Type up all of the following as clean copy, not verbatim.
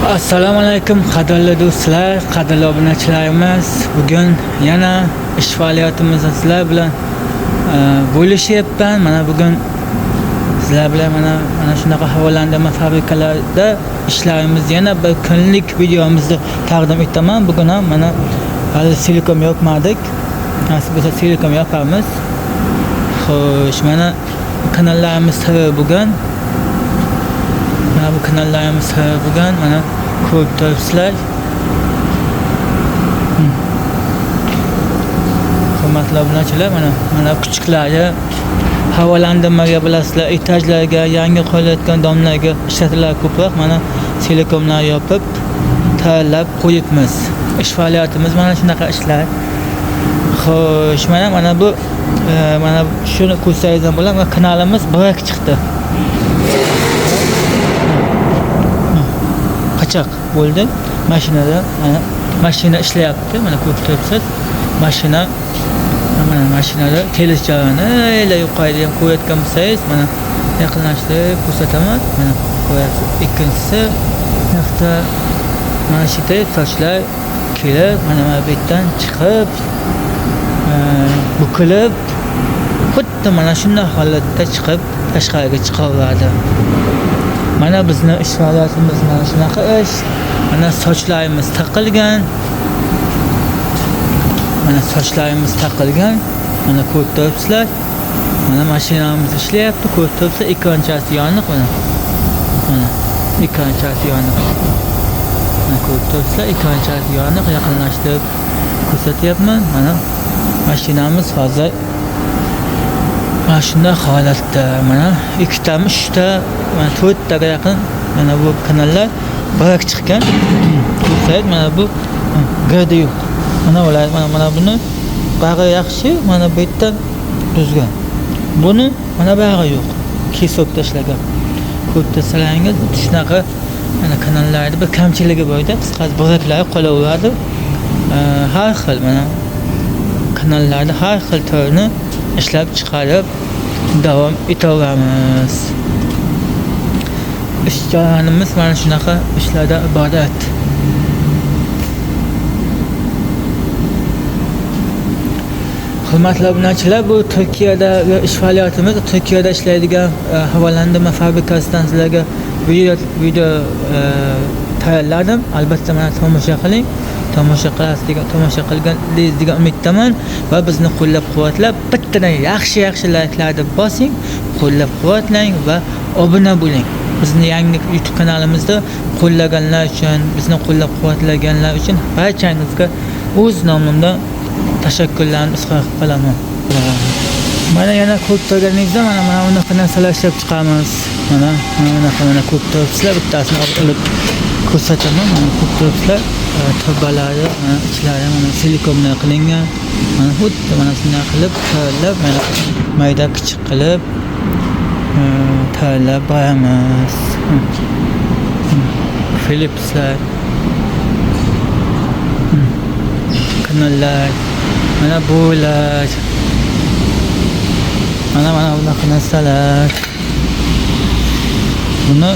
Assalomu alaykum qadrli do'stlar, qadrli obunachilarimiz. Bugun yana ish faoliyatimizni sizlar bilan bo'lishyapman. Mana bugun sizlar bilan mana shunaqa havolandırma fabrikalarida ishlarimiz yana bir kunlik videomizni taqdim etaman. Bugun ham mana hali silikom yopmadik. Nasib bo'lsa silikom yapamiz. Xo'sh, mana kanallarimiz bugun bu kanallarimiz bugun mana ko'rib turibsizlar. Hurmatli obunachilar, mana kuchuklari havolandirmaga bilasizlar, etajlarga, yangi qo'yilayotgan domlarga ishlatiladi ko'proq. Mana silikomlar yopib, tayyorlab qo'yibmiz. Ish faoliyatimiz mana shunaqa ishlar. Xo'sh, mana bu mana shuni ko'rsangizlar bo'ladi. Kanalimiz birak chiqdi. Qachaq bo'ldi. Mashinada mashina ishlayapti. Mana ko'rib turibsiz. Mashinada telish jarayoni yuqorida ham ko'rayotgan bo'lsangiz, mana yaqinlashtirib ko'rsataman. Mana ko'ryapsiz. Ikkinchisi yoqda mana shu sochlar kelib, mana bu yerdan chiqib, bukilib, xuddi mana shunday holatda chiqib tashqariga chiqaveradi. Mana bizni ish faoliyatimiz mana shunaqa ish. Mana sochlarimiz taqilgan. Mana ko'rib turibsizlar. Mana mashinamiz ishlayapti, ko'rib turibsizlar. Ekranchasi yoniq mana. Ekranchasi yoniq. Mana ko'rib turibsizlar, ekranchasi yoniq. Yaqinlashtirib ko'rsatyapman. Mana mashinamiz hozir mana shunday holatda. Mana 2 ta, 3 ta, mana 4 taga yaqin mana bu kanallar birak chiqqan. Ko'rsangiz mana bu g'irdi yo'q. Mana ular mana buni bag'i yaxshi, mana bu yerdan tuzgan. Buni mana bag'i yo'q. Kesib tashlagan. Ko'rib tashlaringiz shunaqa mana kanallarda bir kamchiligi borda, qisqasi biraklar qolaveradi. Har xil mana kanallarda har xil turni ishlab chiqarib davom etaveramiz. Ish jarayonimiz mana shunaqa ishlardan iborat. Hurmatli obunachilar, bu Turkiyada ish faoliyatimiz. Turkiyada ishlaydigan havolandirma fabrikasidan sizlarga video tayyorladim. Albatta mana tomosha qiling. Tomosha qilganingiz degan umiddaman va bizni qo'llab-quvvatlab, bittadan yaxshi layklarni bosing, qo'llab-quvvatlang va obuna bo'ling. Bizni yangi YouTube kanalimizda qo'llaganlar uchun, bizni qo'llab-quvvatlaganlar uchun barchangizga o'z nomimdan tashakkurlarni izhor qilaman. Mana yana ko'p turganingizda mana bunaqa narsalar ishlab chiqamiz. Mana ko'p turibsizlar, bittasini olib ko'rsataman. Mana ko'p turibsizlar. Turbalari, ichlari mana silikomdan qilingan. Mana xuddi mana shunday qilib tayyorlab, mana mayda kichik qilib tayyorlab boramiz. Philipslar, kanallar, mana bular, mana bunaqa narsalar. Buni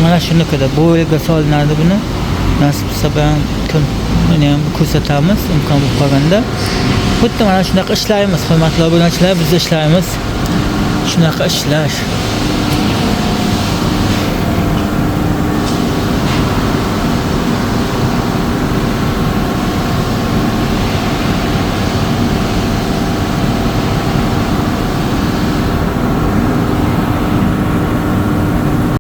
mana shunaqada bo'yga solinadi buni. Nasib bo'lsa buni ham ko'rsatamiz imkon bo'lib qolganda. Xuddi mana shunaqa ishlaymiz, hurmatli obunachilar, biz ishlaymiz. Shunaqa ishlar.